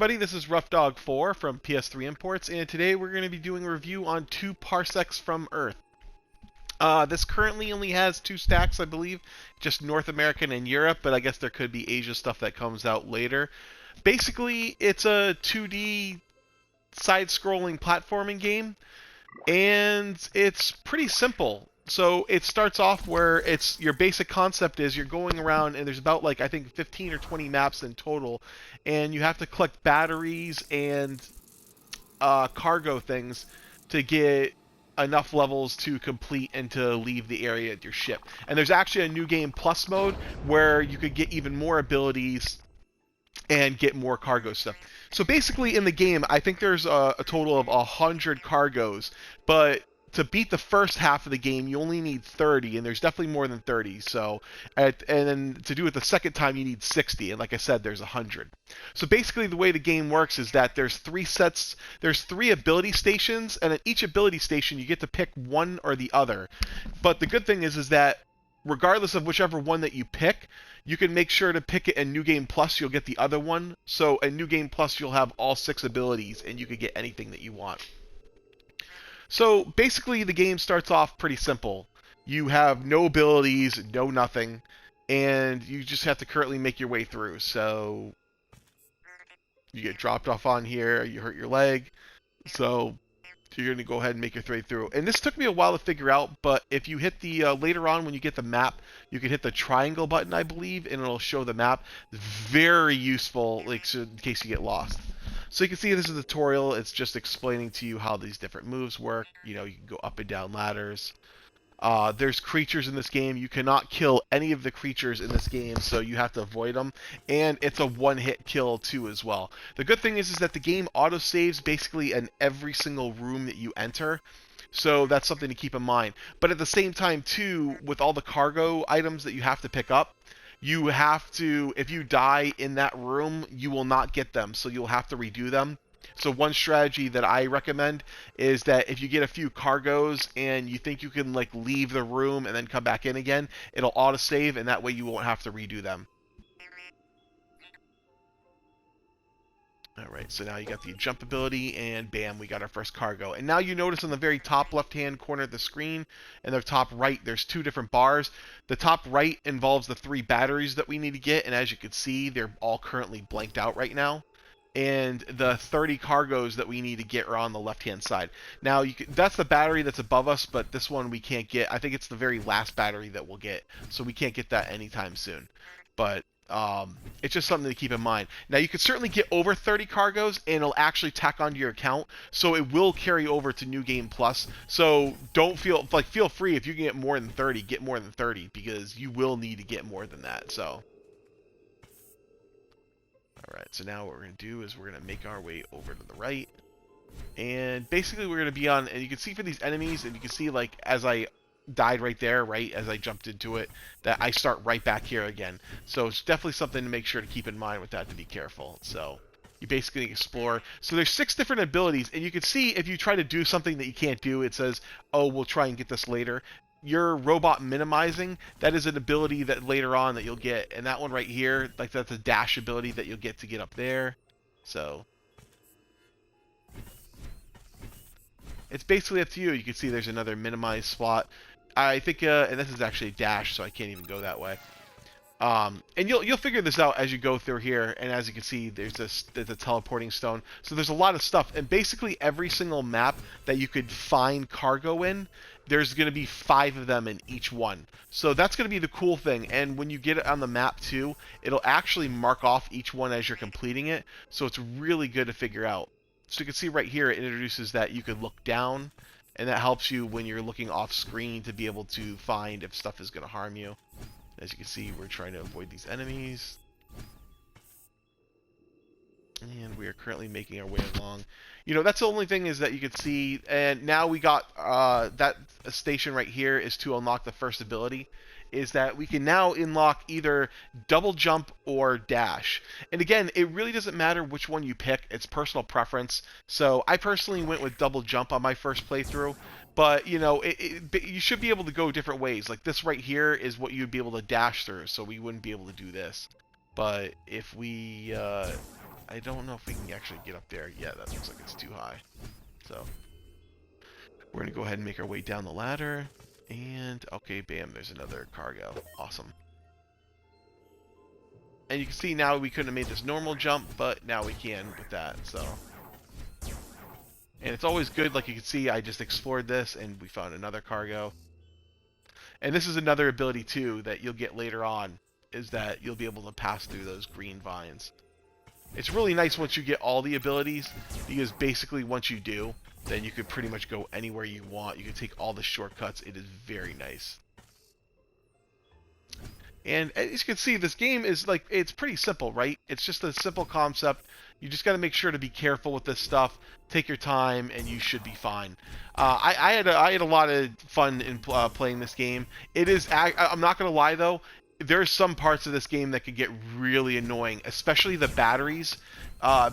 everybody, this is Roughdawg4 from PS3 Imports, and today we're going to be doing a review on 2 Parsecs from Earth. This currently only has 2 stacks, I believe, just North American and Europe, but I guess there could be Asia stuff that comes out later. Basically, it's a 2D side-scrolling platforming game, and it's pretty simple. So it starts off where it's your basic concept is you're going around and there's about like I think 15 or 20 maps in total, and you have to collect batteries and cargo things to get enough levels to complete and to leave the area at your ship. And there's actually a new game plus mode where you could get even more abilities and get more cargo stuff. So basically in the game, I think there's a total of 100 cargoes, but to beat the first half of the game, you only need 30, and there's definitely more than 30. So, and then to do it the second time, you need 60, and like I said, there's 100. So basically, the way the game works is that there's 3 ability stations, and at each ability station, you get to pick one or the other. But the good thing is that regardless of whichever one that you pick, you can make sure to pick it in New Game Plus, you'll get the other one. So in New Game Plus, you'll have all 6 abilities, and you can get anything that you want. So basically the game starts off pretty simple. You have no abilities, no nothing, and you just have to currently make your way through. So you get dropped off on here, you hurt your leg, so you're going to go ahead and make your way through. And this took me a while to figure out, but if you hit the, later on when you get the map, you can hit the triangle button, I believe, and it'll show the map. Very useful, like, so in case you get lost. So you can see this is a tutorial. It's just explaining to you how these different moves work. You know, you can go up and down ladders. There's creatures in this game. You cannot kill any of the creatures in this game, so you have to avoid them. And it's a one-hit kill, too, as well. The good thing is that the game auto-saves basically in every single room that you enter. So that's something to keep in mind. But at the same time, too, with all the cargo items that you have to pick up, you have to, if you die in that room, you will not get them, so you'll have to redo them. So one strategy that I recommend is that if you get a few cargoes and you think you can like leave the room and then come back in again, it'll autosave, and that way you won't have to redo them. Alright, so now you got the jump ability, and bam, we got our first cargo. And now you notice on the very top left-hand corner of the screen, and the top right, there's 2 different bars. The top right involves the 3 batteries that we need to get, and as you can see, they're all currently blanked out right now. And the 30 cargoes that we need to get are on the left-hand side. Now, that's the battery that's above us, but this one we can't get. I think it's the very last battery that we'll get, so we can't get that anytime soon. But it's just something to keep in mind. Now, you can certainly get over 30 cargoes, and it'll actually tack onto your account, so it will carry over to New Game Plus. So don't feel free if you can get more than 30, get more than 30, because you will need to get more than that. So, all right. So now what we're gonna do is we're gonna make our way over to the right, and basically we're gonna be on. And you can see for these enemies, and you can see like as I died right there, right as I jumped into it, that I start right back here again. So it's definitely something to make sure to keep in mind with that, to be careful. So you basically explore. So there's 6 different abilities, and you can see if you try to do something that you can't do, it says, oh, we'll try and get this later. Your robot minimizing, that is an ability that later on that you'll get, and that one right here, like that's a dash ability that you'll get to get up there. So it's basically up to you. You can see there's another minimize spot. I think, and this is actually a dash, so I can't even go that way. And you'll figure this out as you go through here. And as you can see, there's a teleporting stone. So there's a lot of stuff. And basically every single map that you could find cargo in, there's going to be 5 of them in each one. So that's going to be the cool thing. And when you get it on the map too, it'll actually mark off each one as you're completing it. So it's really good to figure out. So you can see right here, it introduces that you could look down, and that helps you when you're looking off screen to be able to find if stuff is going to harm you. As you can see, we're trying to avoid these enemies. And we are currently making our way along. You know, that's the only thing is that you can see, and now we got that station right here is to unlock the first ability, is that we can now unlock either double jump or dash. And again, it really doesn't matter which one you pick, it's personal preference. So I personally went with double jump on my first playthrough, but you know, you should be able to go different ways. Like this right here is what you'd be able to dash through, so we wouldn't be able to do this. But if we, I don't know if we can actually get up there. Yeah, that looks like it's too high. So we're going to go ahead and make our way down the ladder. And, okay, bam, there's another cargo. Awesome. And you can see now we couldn't have made this normal jump, but now we can with that, so. And it's always good, like you can see, I just explored this and we found another cargo. And this is another ability, too, that you'll get later on, is that you'll be able to pass through those green vines. It's really nice once you get all the abilities, because basically once you do, then you could pretty much go anywhere you want. You can take all the shortcuts. It is very nice. And as you can see, this game is like, it's pretty simple, right? It's just a simple concept. You just got to make sure to be careful with this stuff. Take your time, and you should be fine. I had a lot of fun in playing this game. It is, I'm not going to lie though, there's some parts of this game that could get really annoying, especially the batteries.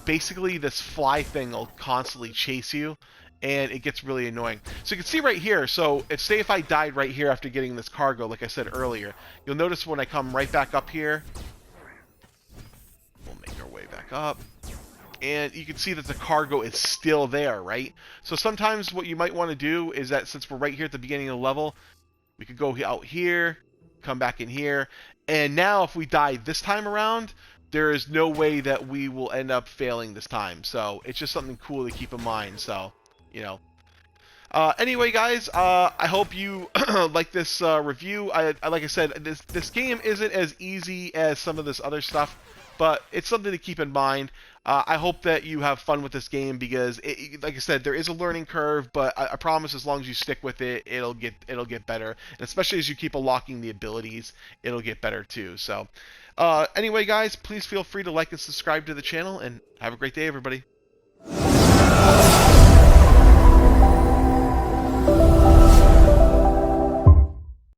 Basically, this fly thing will constantly chase you, and it gets really annoying. So you can see right here, so say if I died right here after getting this cargo, like I said earlier, you'll notice when I come right back up here, we'll make our way back up, and you can see that the cargo is still there, right? So sometimes what you might want to do is that since we're right here at the beginning of the level, we could go out here, come back in here, and now if we die this time around, there is no way that we will end up failing this time. So it's just something cool to keep in mind. So, you know. Anyway, guys, I hope you like this review. Like I said, this game isn't as easy as some of this other stuff, but it's something to keep in mind. I hope that you have fun with this game because, like I said, there is a learning curve, but I promise as long as you stick with it, it'll get better. And especially as you keep unlocking the abilities, it'll get better too. So, anyway, guys, please feel free to like and subscribe to the channel, and have a great day, everybody.